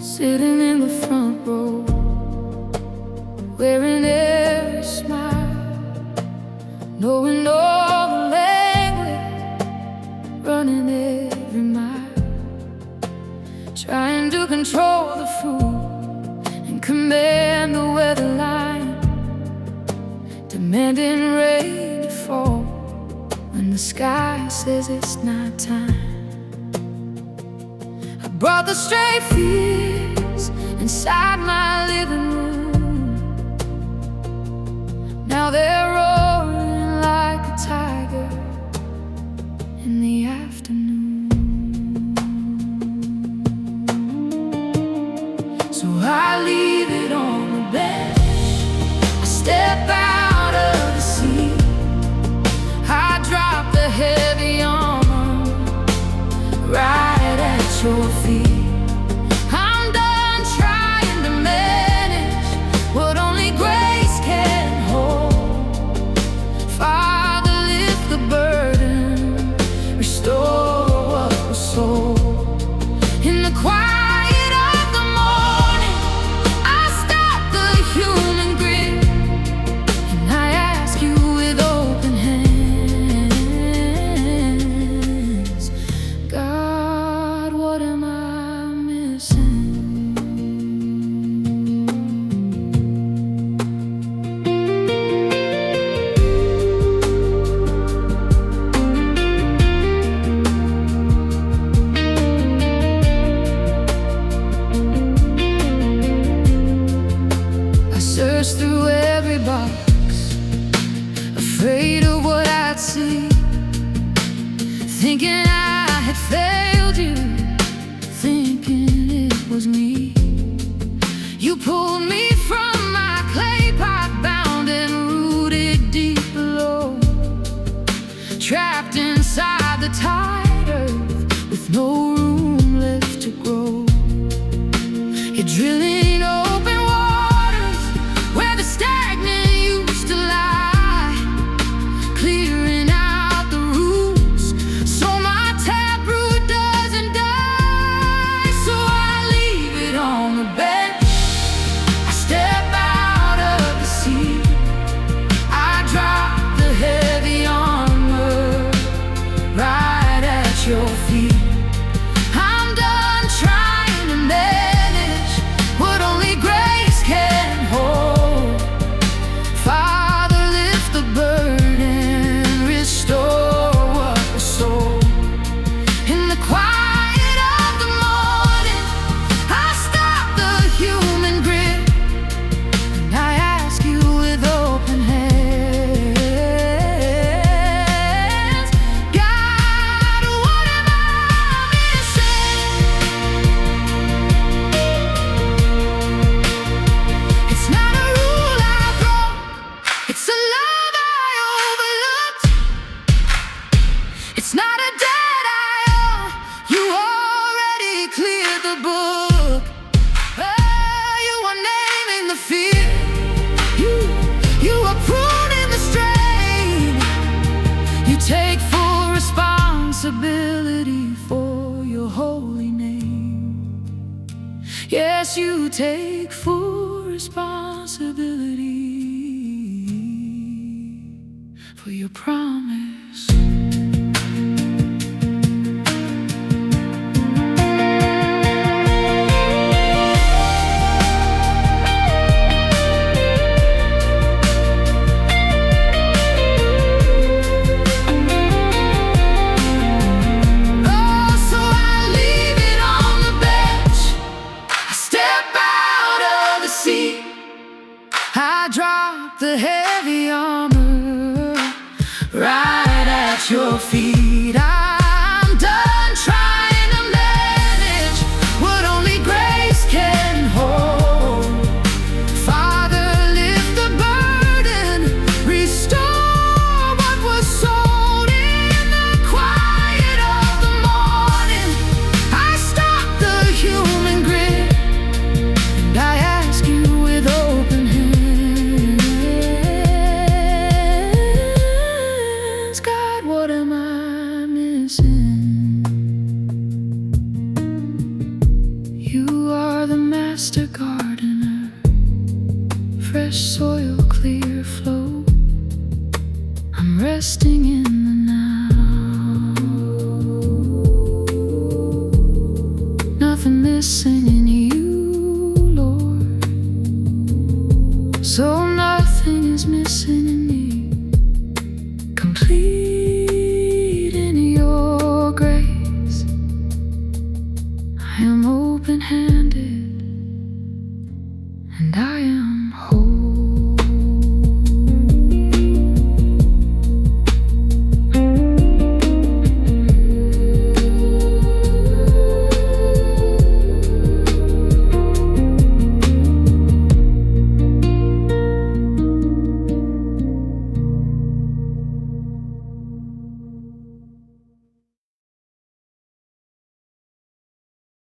Sitting in the front row, wearing every smile, knowing all the language, running every mile, trying to control the food and command the weather line, demanding rain to fall when the sky says it's not time. I brought the stray fears inside my living room. Now they're roaring like a tiger in the afternoon. So I leave it on the bench, I step out of the seat, I drop the heavy armor right at your feet. I'm done trying to manage what only grace can hold. Father, lift the burden, restore what was sold. In the quiet of the morning, I stop the human grid, and I ask you with open hands, God, what am I missing? I searched through every box, afraid of what I'd see, thinking I had failed you, thinking it was me. You pulled me from my clay pot, bound and rooted deep below, trapped inside the tight earth with no room left to grow. You're drilling open waters where the stagnant used to lie, clearing out the roots so my taproot doesn't die. So I leave it on the bench, I step out of the seat, I drop the heavy armor right at your feet. I'm done trying to manage what only grace can hold. Father, lift the burden, restore what was sold. In the quiet of the morning, I stop the human grid, and I ask you with open hands, God, what am I missing? It's not a rule I broke, it's a love I overlooked. It's not a debt I owe, you already cleared the book. You are naming the fear, you are pruning the strain. You take full responsibility for your holy name. Yes, you take full responsibility for your promise. Oh, so I leave it on the bench, I step out of the seat, I drop the heavy armor right at your feet. I'm done trying to manage what only grace can hold. Father, lift the burden, restore what was sold. In the quiet of the morning, I stop the human grid, and I ask you master gardener, fresh soil, clear flow. I'm resting in the now. Nothing missing in you, Lord. So nothing is missing in me. Complete in your grace. I am open-handed, and I am